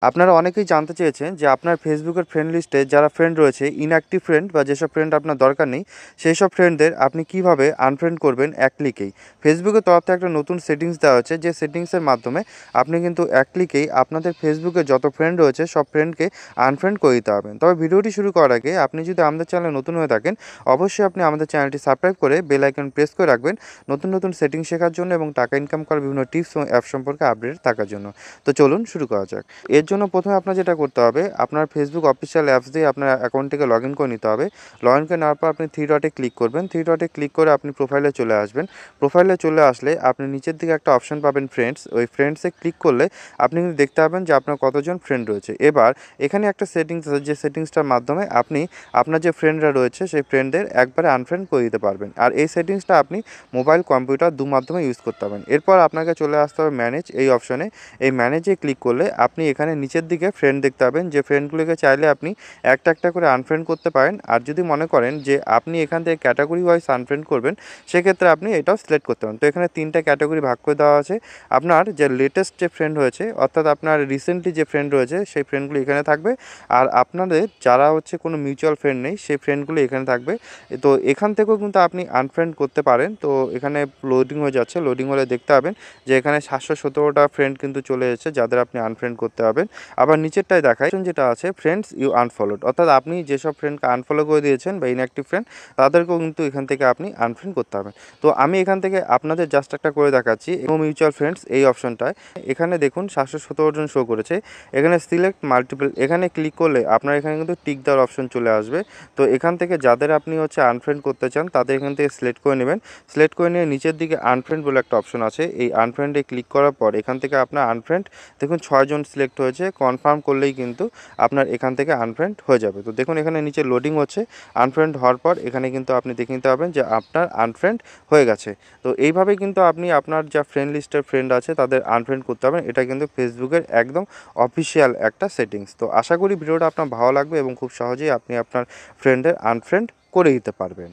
আপনারা অনেকেই জানতে চেয়েছেন যে আপনার ফেসবুকের ফ্রেন্ড লিস্টে যারা ফ্রেন্ড রয়েছে ইনঅ্যাক্টিভ ফ্রেন্ড বা যেসব ফ্রেন্ড আপনার দরকার নেই সেই সব ফ্রেন্ডদের আপনি কিভাবে আনফ্রেন্ড করবেন এক ক্লিকেই। ফেসবুকের তরফ থেকে একটা নতুন সেটিংস দেওয়া হচ্ছে, যে সেটিংসের মাধ্যমে আপনি কিন্তু এক ক্লিকেই আপনাদের ফেসবুকে যত ফ্রেন্ড রয়েছে সব ফ্রেন্ডকে আনফ্রেন্ড করে দিতে পারবেন। তবে ভিডিওটি শুরু করার আগে আপনি যদি আমাদের চ্যানেলে নতুন হয়ে থাকেন অবশ্যই আপনি আমাদের চ্যানেলটি সাবস্ক্রাইব করে বেল আইকন প্রেস করে রাখবেন নতুন নতুন সেটিংস শেখার জন্য এবং টাকা ইনকাম করার বিভিন্ন টিপস এবং অ্যাপ সম্পর্কে আপডেট থাকার জন্য। তো চলুন শুরু করা যাক। এর জন্য প্রথমে আপনার যেটা করতে হবে, আপনার ফেসবুক অফিসিয়াল অ্যাপস দিয়ে আপনার অ্যাকাউন্টটিকে লগ ইন করে নিতে হবে। লগ ইন করে নেওয়ার পর আপনি থ্রি ডটে ক্লিক করবেন। থ্রি ডটে ক্লিক করে আপনি প্রোফাইলে চলে আসবেন। প্রোফাইলে চলে আসলে আপনি নিচের দিকে একটা অপশন পাবেন ফ্রেন্ডস। ওই ফ্রেন্ডসে ক্লিক করলে আপনি কিন্তু দেখতে পাবেন যে আপনার কতজন ফ্রেন্ড রয়েছে। এবার এখানে একটা সেটিংস আছে, যে সেটিংসটার মাধ্যমে আপনি আপনার যে ফ্রেন্ডরা রয়েছে সেই ফ্রেন্ডদের একবারে আনফ্রেন্ড করে দিতে পারবেন। আর এই সেটিংসটা আপনি মোবাইল, কম্পিউটার মাধ্যমে ইউজ করতে পারবেন। এরপর আপনাকে চলে আসতে হবে ম্যানেজ এই অপশনে। এই ম্যানেজে ক্লিক করলে আপনি এখানে নিচের দিকে ফ্রেন্ড দেখতে পাবেন, যে ফ্রেন্ডগুলোকে চাইলে আপনি একটা একটা করে আনফ্রেন্ড করতে পারেন। আর যদি মনে করেন যে আপনি এখান থেকে ক্যাটাগরি ওয়াইজ আনফ্রেন্ড করবেন সেক্ষেত্রে আপনি এটাও সিলেক্ট করতে পারেন। তো এখানে তিনটা ক্যাটাগরি ভাগ করে দেওয়া আছে। আপনার যে লেটেস্ট যে ফ্রেন্ড হয়েছে অর্থাৎ আপনার রিসেন্টলি যে ফ্রেন্ড রয়েছে সেই ফ্রেন্ডগুলো এখানে থাকবে। আর আপনাদের যারা হচ্ছে কোনো মিউচুয়াল ফ্রেন্ড নেই সেই ফ্রেন্ডগুলো এখানে থাকবে। তো এখান থেকেও কিন্তু আপনি আনফ্রেন্ড করতে পারেন। তো এখানে লোডিং হয়ে যাচ্ছে, লোডিং হলে দেখতে পাবেন যে এখানে 717টা ফ্রেন্ড কিন্তু চলে এসেছে যাদের আপনি আনফ্রেন্ড করতে পারবেন। আবার নিচেরটায় দেখায় যেটা আছে ফ্রেন্ডস ইউ আনফলোড, অর্থাৎ আপনি যেসব ফ্রেন্ডকে আনফলো করে দিয়েছেন বা ইনঅ্যাক্টিভ ফ্রেন্ড তাদেরকেও কিন্তু এখান থেকে আপনি আনফ্রেন্ড করতে পারবেন। তো আমি এখান থেকে আপনাদের জাস্ট একটা করে দেখাচ্ছি। মিউচুয়াল ফ্রেন্ডস এই অপশনটায় এখানে দেখুন 717 জন শো করেছে। এখানে সিলেক্ট মাল্টিপল এখানে ক্লিক করলে আপনার এখানে কিন্তু টিক দেওয়ার অপশন চলে আসবে। তো এখান থেকে যাদের আপনি হচ্ছে আনফ্রেন্ড করতে চান তাদের এখান থেকে সিলেক্ট করে নেবেন। সিলেক্ট করে নিয়ে নিচের দিকে আনফ্রেন্ড বলে একটা অপশন আছে, এই আনফ্রেন্ডে ক্লিক করার পর এখান থেকে আপনার আনফ্রেন্ড দেখুন 6 জন সিলেক্ট হয়েছে। কনফার্ম করলেই কিন্তু আপনার এখান থেকে আনফ্রেন্ড হয়ে যাবে। তো দেখুন এখানে নিচে লোডিং হচ্ছে। আনফ্রেন্ড হওয়ার পর এখানে কিন্তু আপনি দেখে নিতে পারবেন যে আপনার আনফ্রেন্ড হয়ে গেছে। তো এইভাবেই কিন্তু আপনি আপনার যা ফ্রেন্ড লিস্টের ফ্রেন্ড আছে তাদের আনফ্রেন্ড করতে পারবেন। এটা কিন্তু ফেসবুকের একদম অফিসিয়াল একটা সেটিংস। তো আশা করি ভিডিওটা আপনার ভালো লাগবে এবং খুব সহজেই আপনি আপনার ফ্রেন্ডের আনফ্রেন্ড করে দিতে পারবেন।